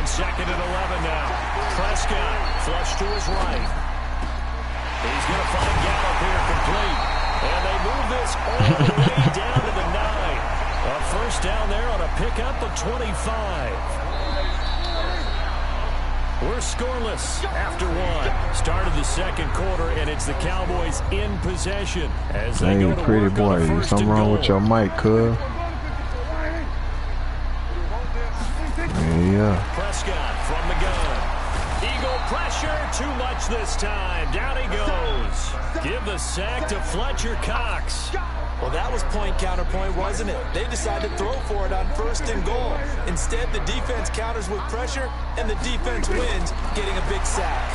On 2nd and 11 now. Prescott flush to his right. He's going to find Gallup here complete. And they move this all the way down to the 9. A first down there on a pickup of 25. We're scoreless after one. Started the second quarter, and it's the Cowboys in possession. As they go to pretty work boy, on a first something and wrong goal. with your mic, cuz. Yeah. Prescott from the gun. Eagle pressure, too much this time. Down he goes. Give the sack to Fletcher Cox. Well, that was point-counterpoint, wasn't it? They decided to throw for it on 1st and goal. Instead, the defense counters with pressure, and the defense wins, getting a big sack.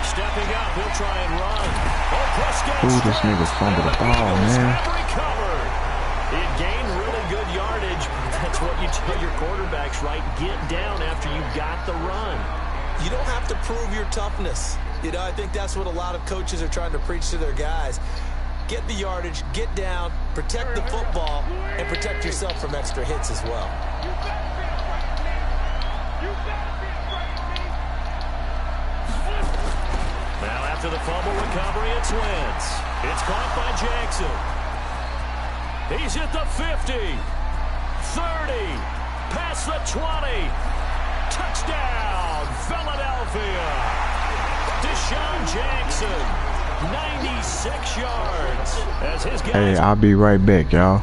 Stepping up, he'll try and run. Oh, Prescott. Ooh, this nigga fumbled the ball, man. Recovered. It gained really good yardage. That's what you tell your quarterbacks, right? Get down after you got the run. You don't have to prove your toughness. You know, I think that's what a lot of coaches are trying to preach to their guys. Get the yardage, get down, protect the football, and protect yourself from extra hits as well. Now after the fumble recovery, it's Wentz. It's caught by Jackson. He's at the 50, 30, past the 20. Touchdown, Philadelphia. Deshaun Jackson. 96 yards. As his guys Hey, I'll be right back, y'all.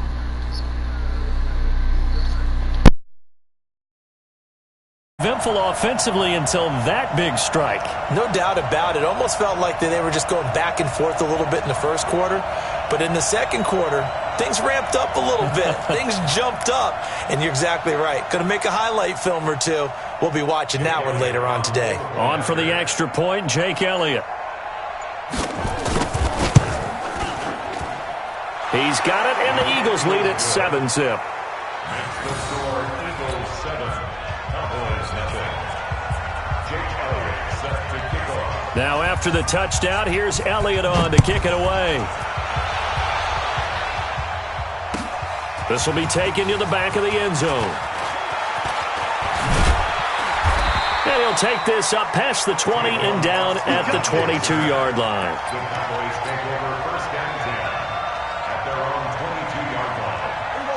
eventful offensively until that big strike. No doubt about it. Almost felt like they were just going back and forth a little bit in the first quarter. But in the second quarter, things ramped up a little bit. Things jumped up. And you're exactly right. Going to make a highlight film or two. We'll be watching that one later on today. On for the extra point, Jake Elliott. He's got it, and the Eagles lead at 7-zip. Now after the touchdown, here's Elliott on to kick it away. This will be taken to the back of the end zone. And he'll take this up past the 20 and down at the 22-yard line.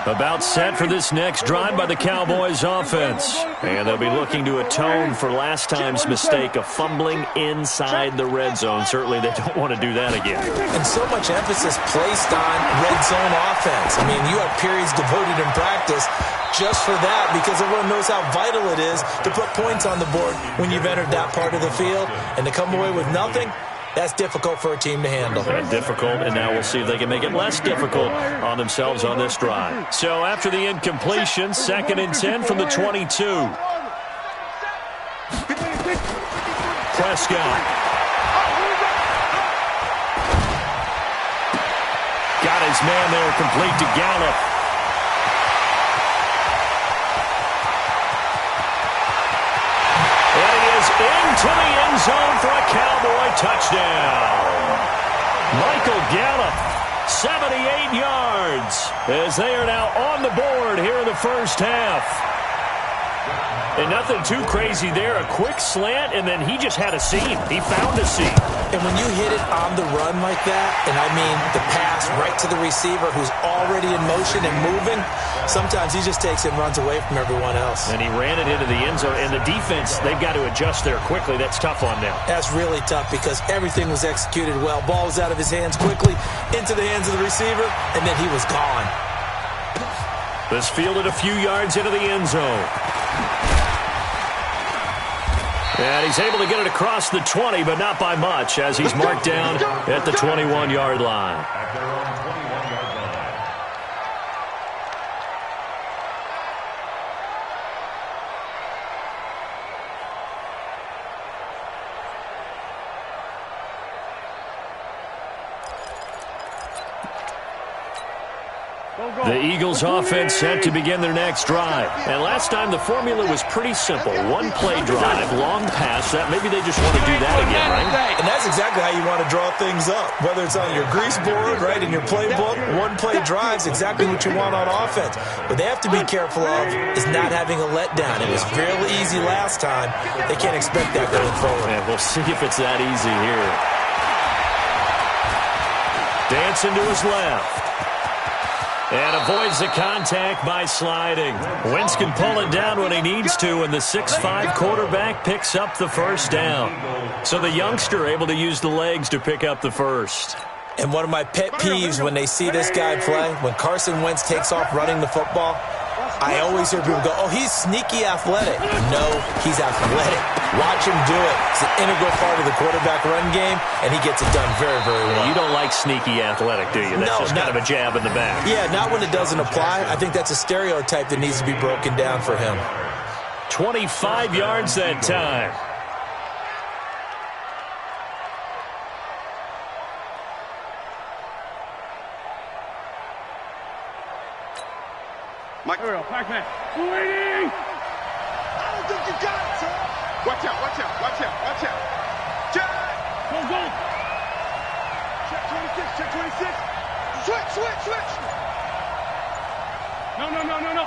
About set for this next drive by the Cowboys offense. And they'll be looking to atone for last time's mistake of fumbling inside the red zone. Certainly they don't want to do that again. And so much emphasis placed on red zone offense. I mean, you have periods devoted in practice just for that because everyone knows how vital it is to put points on the board when you've entered that part of the field. And to come away with nothing, that's difficult for a team to handle. Difficult, and now we'll see if they can make it less difficult on themselves on this drive. So after the incompletion, 2nd and 10 from the 22. Prescott. Got his man there complete to Gallup. And he is into the end zone for a Cowboy touchdown. Michael Gallup, 78 yards, as they are now on the board here in the first half. And nothing too crazy there. A quick slant, and then he just had a seam. He found a seam. And when you hit it on the run like that, and I mean the pass right to the receiver who's already in motion and moving, sometimes he just takes it and runs away from everyone else. And he ran it into the end zone. And the defense, they've got to adjust there quickly. That's tough on them. That's really tough because everything was executed well. Ball was out of his hands quickly, into the hands of the receiver, and then he was gone. This fielded a few yards into the end zone. And he's able to get it across the 20, but not by much, as he's marked down at the 21-yard line. The Eagles offense set to begin their next drive. And last time the formula was pretty simple. One-play drive, long pass. That maybe they just want to do that again, right? And that's exactly how you want to draw things up. Whether it's on your grease board, right, in your playbook, one-play drive's exactly what you want on offense. What they have to be careful of is not having a letdown. It was fairly easy last time. They can't expect that going forward. And we'll see if it's that easy here. Dancing to his left. And avoids the contact by sliding. Wentz can pull it down when he needs to, and the 6'5" quarterback picks up the first down. So the youngster able to use the legs to pick up the first. And one of my pet peeves when they see this guy play, when Carson Wentz takes off running the football, I always hear people go, oh, he's sneaky athletic. No, he's athletic. Watch him do it. It's an integral part of the quarterback run game, and he gets it done very, very well. You don't like sneaky athletic, do you? That's just kind of a jab in the back. Yeah, not when it doesn't apply. I think that's a stereotype that needs to be broken down for him. 25 yards that time. Mike. Pac-Man. Waiting! I don't think you got it, sir. Watch out, watch out, watch out, watch out. Check! Go, go! Check 26, check 26. Switch, switch, switch! No, no, no, no, no.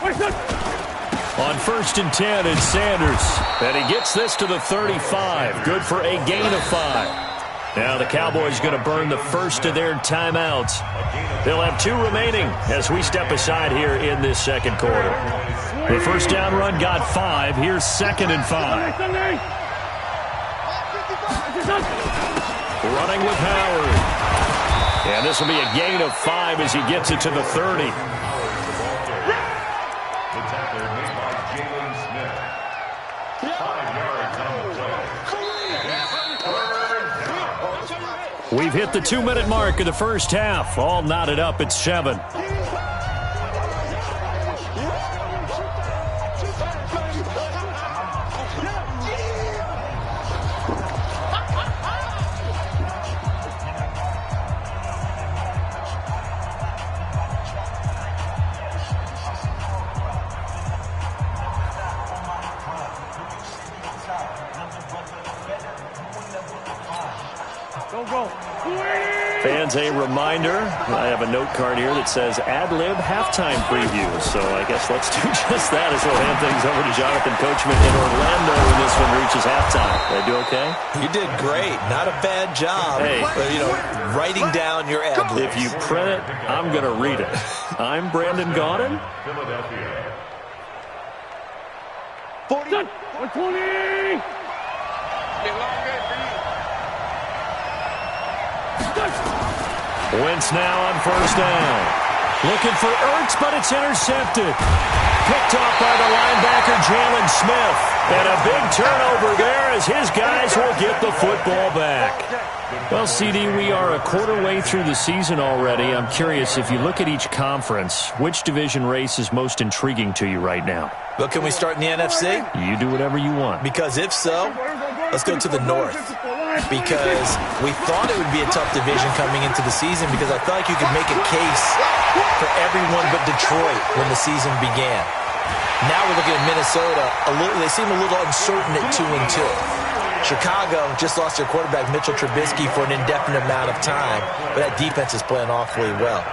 Wait, no. On 1st and 10, it's Sanders. And he gets this to the 35. Good for a gain of 5. Now the Cowboys going to burn the first of their timeouts. They'll have 2 remaining as we step aside here in this second quarter. The first down run got 5. Here's 2nd and 5. Running with Howard. And this will be a gain of 5 as he gets it to the 30. We've hit the 2-minute mark of the first half. All knotted up at 7. Fans, a reminder, I have a note card here that says ad-lib halftime preview. So I guess let's do just that as we'll hand things over to Jonathan Coachman in Orlando when this one reaches halftime. Did I do okay? You did great. Not a bad job. Hey. Writing down your ad-libs. If you print it, I'm going to read it. I'm Brandon Gaudin. 40. 120. Wentz now on 1st down. Looking for Ertz, but it's intercepted. Picked off by the linebacker, Jalen Smith. And a big turnover there as his guys will get the football back. Well, CD, we are a quarter way through the season already. I'm curious, if you look at each conference, which division race is most intriguing to you right now? Well, can we start in the NFC? You do whatever you want. Because if so, let's go to the North. Because we thought it would be a tough division coming into the season because I felt like you could make a case for everyone but Detroit when the season began. Now we're looking at Minnesota. They seem a little uncertain at 2-2. Chicago just lost their quarterback, Mitchell Trubisky, for an indefinite amount of time, but that defense is playing awfully well.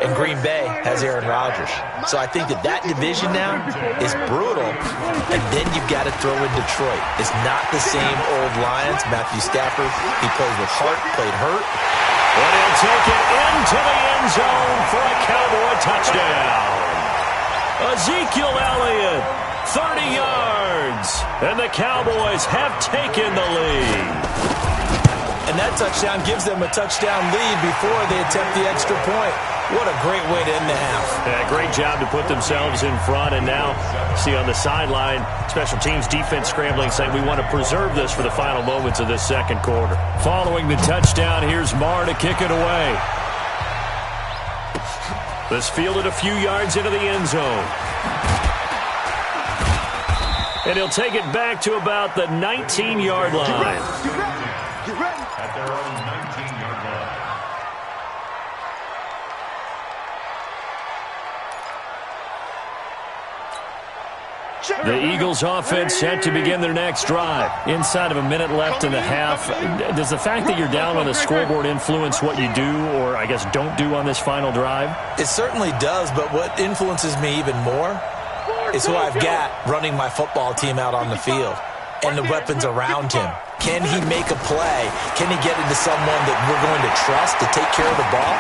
And Green Bay has Aaron Rodgers. So I think that division now is brutal, and then you've got to throw in Detroit. It's not the same old Lions. Matthew Stafford, he plays with heart, played hurt. And he'll take it into the end zone for a Cowboy touchdown. Ezekiel Elliott, 30 yards, and the Cowboys have taken the lead. And that touchdown gives them a touchdown lead before they attempt the extra point. What a great way to end the half. Yeah, great job to put themselves in front. And now, see on the sideline, special teams defense scrambling, saying we want to preserve this for the final moments of this second quarter. Following the touchdown, here's Marr to kick it away. This fielded a few yards into the end zone. And he'll take it back to about the 19-yard line. Get ready. At their own 19-yard line. The Eagles offense set to begin their next drive. Inside of a minute left in the half, does the fact that you're down on the scoreboard influence what you do, or I guess don't do on this final drive? It certainly does, but what influences me even more is who I've got running my football team out on the field and the weapons around him. Can he make a play? Can he get into someone that we're going to trust to take care of the ball?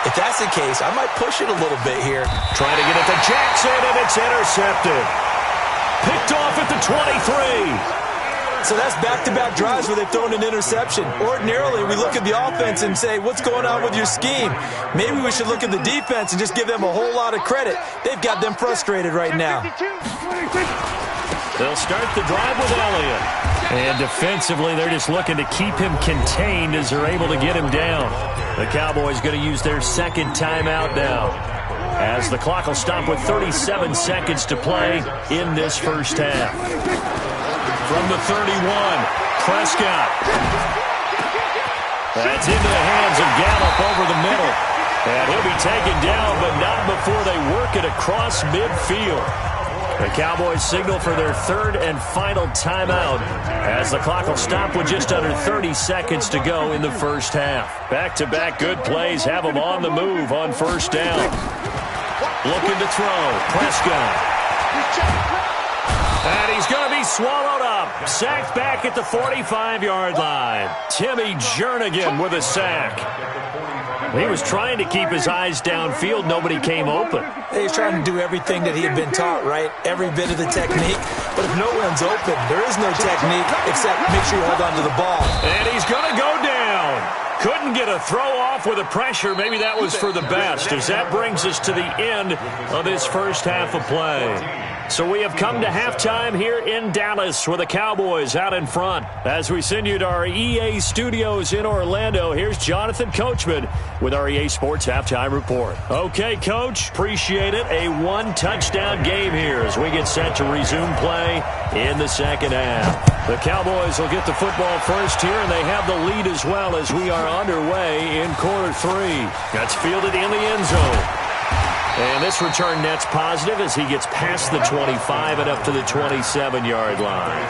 If that's the case, I might push it a little bit here. Trying to get it to Jackson, and it's intercepted. Picked off at the 23. So that's back-to-back drives where they've thrown an interception. Ordinarily, we look at the offense and say, what's going on with your scheme? Maybe we should look at the defense and just give them a whole lot of credit. They've got them frustrated right now. They'll start the drive with Elliott. And defensively, they're just looking to keep him contained as they're able to get him down. The Cowboys going to use their second timeout now, as the clock will stop with 37 seconds to play in this first half. From the 31, Prescott. That's into the hands of Gallup over the middle. And he'll be taken down, but not before they work it across midfield. The Cowboys signal for their third and final timeout, as the clock will stop with just under 30 seconds to go in the first half. Back-to-back good plays have them on the move on first down. Looking to throw. Prescott. And he's going to be swallowed up. Sacked back at the 45-yard line. Timmy Jernigan with a sack. He was trying to keep his eyes downfield. Nobody came open. He's trying to do everything that he had been taught, right? Every bit of the technique. But if no one's open, there is no technique except make sure you hold on to the ball. And he's going to go down. Couldn't get a throw off with the pressure. Maybe that was for the best, as that brings us to the end of this first half of play. So we have come to halftime here in Dallas with the Cowboys out in front. As we send you to our EA studios in Orlando, here's Jonathan Coachman with our EA Sports Halftime Report. Okay, Coach, appreciate it. A one-touchdown game here as we get set to resume play in the second half. The Cowboys will get the football first here, and they have the lead as well as we are underway in quarter three. That's fielded in the end zone. And this return net's positive as he gets past the 25 and up to the 27-yard line.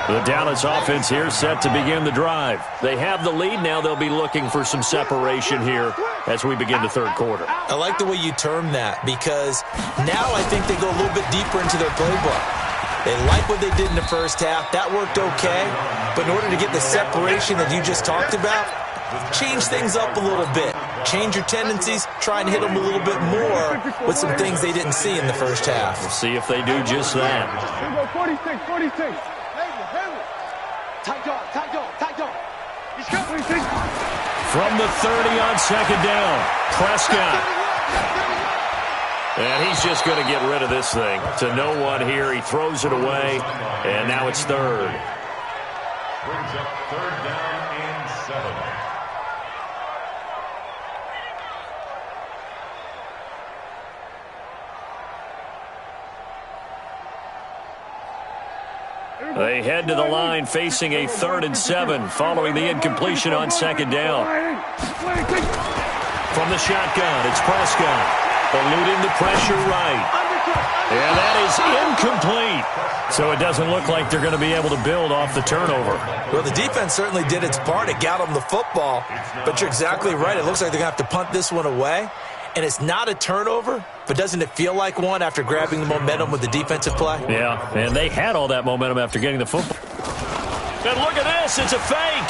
The Dallas offense here set to begin the drive. They have the lead. Now they'll be looking for some separation here as we begin the third quarter. I like the way you term that, because now I think they go a little bit deeper into their playbook. They like what they did in the first half. That worked okay. But in order to get the separation that you just talked about, change things up a little bit. Change your tendencies, try and hit them a little bit more with some things they didn't see in the first half. We'll see if they do just that. 46. Tight dog. He's got 46. From the 30 on second down, Prescott. And he's just going to get rid of this thing to no one here. He throws it away, and now it's third. Brings up third down and 7. They head to the line facing a 3rd and 7 following the incompletion on second down. From the shotgun, it's Prescott. Eluding the pressure right. And that is incomplete. So it doesn't look like they're going to be able to build off the turnover. Well, the defense certainly did its part. It got them the football. But you're exactly right. It looks like they're going to have to punt this one away. And it's not a turnover, but doesn't it feel like one after grabbing the momentum with the defensive play? Yeah, and they had all that momentum after getting the football. And look at this, it's a fake.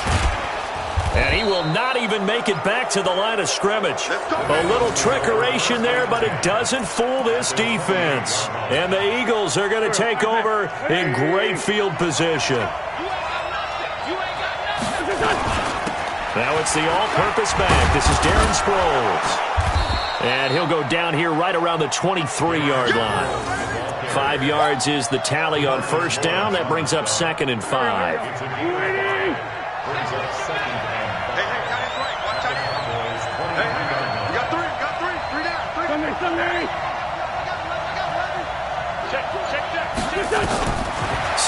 And he will not even make it back to the line of scrimmage. A little trickeration there, but it doesn't fool this defense. And the Eagles are going to take over in great field position. Now it's the all-purpose back. This is Darren Sproles. And he'll go down here right around the 23-yard line. 5 yards is the tally on first down. That brings up 2nd and 5.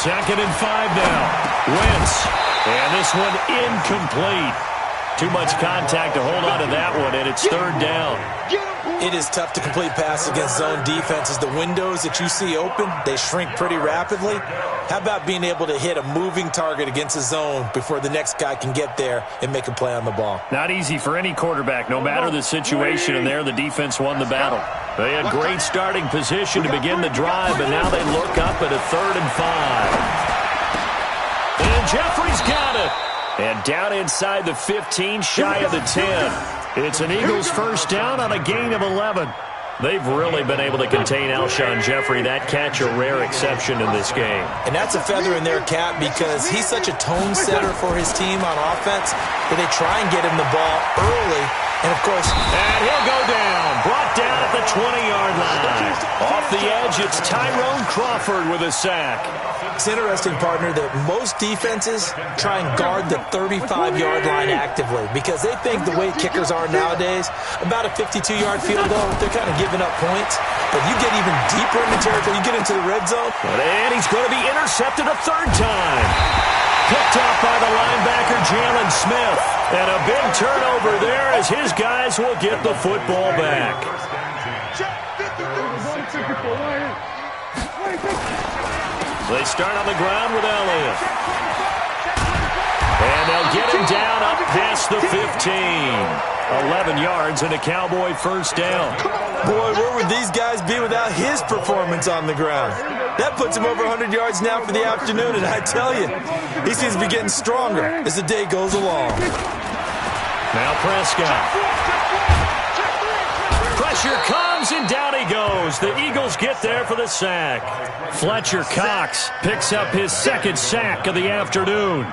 Second and 5 now. Wentz. And this one incomplete. Too much contact to hold on to that one, and it's third down. It is tough to complete passes against zone defenses. The windows that you see open, they shrink pretty rapidly. How about being able to hit a moving target against a zone before the next guy can get there and make a play on the ball? Not easy for any quarterback, no matter the situation, and there the defense won the battle. They had great starting position to begin the drive, but now they look up at a 3rd and 5. And Jeffrey's got it. And down inside the 15, shy of the 10. It's an Eagles first down on a gain of 11. They've really been able to contain Alshon Jeffrey. That catch a rare exception in this game. And that's a feather in their cap because he's such a tone setter for his team on offense that they try and get him the ball early. And, of course, and he'll go down. Brought down at the 20-yard line. Off the edge, it's Tyrone Crawford with a sack. It's interesting, partner, that most defenses try and guard the 35-yard line actively because they think the way kickers are nowadays, about a 52-yard field goal, they're kind of giving up points. But you get even deeper in the territory, you get into the red zone. And he's going to be intercepted a 3rd time. Picked off by the linebacker, Jalen Smith. And a big turnover there as his guys will get the football back. They start on the ground with Elliott. And they'll get him down up past the 15. 11 yards and a Cowboy first down. Boy, where would these guys be without his performance on the ground? That puts him over 100 yards now for the afternoon, and I tell you, he seems to be getting stronger as the day goes along. Now Prescott. Pressure comes, and down he goes. The Eagles get there for the sack. Fletcher Cox picks up his 2nd sack of the afternoon.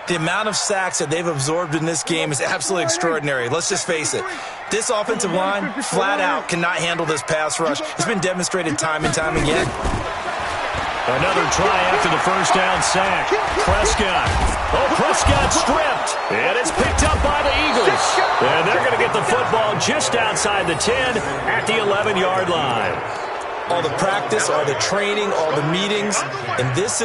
The amount of sacks that they've absorbed in this game is absolutely extraordinary. Let's just face it. This offensive line, flat out, cannot handle this pass rush. It's been demonstrated time and time again. Another try after the first down sack. Prescott. Oh, Prescott stripped. And it's picked up by the Eagles. And they're going to get the football just outside the 10 at the 11-yard line. All the practice, all the training, all the meetings, and this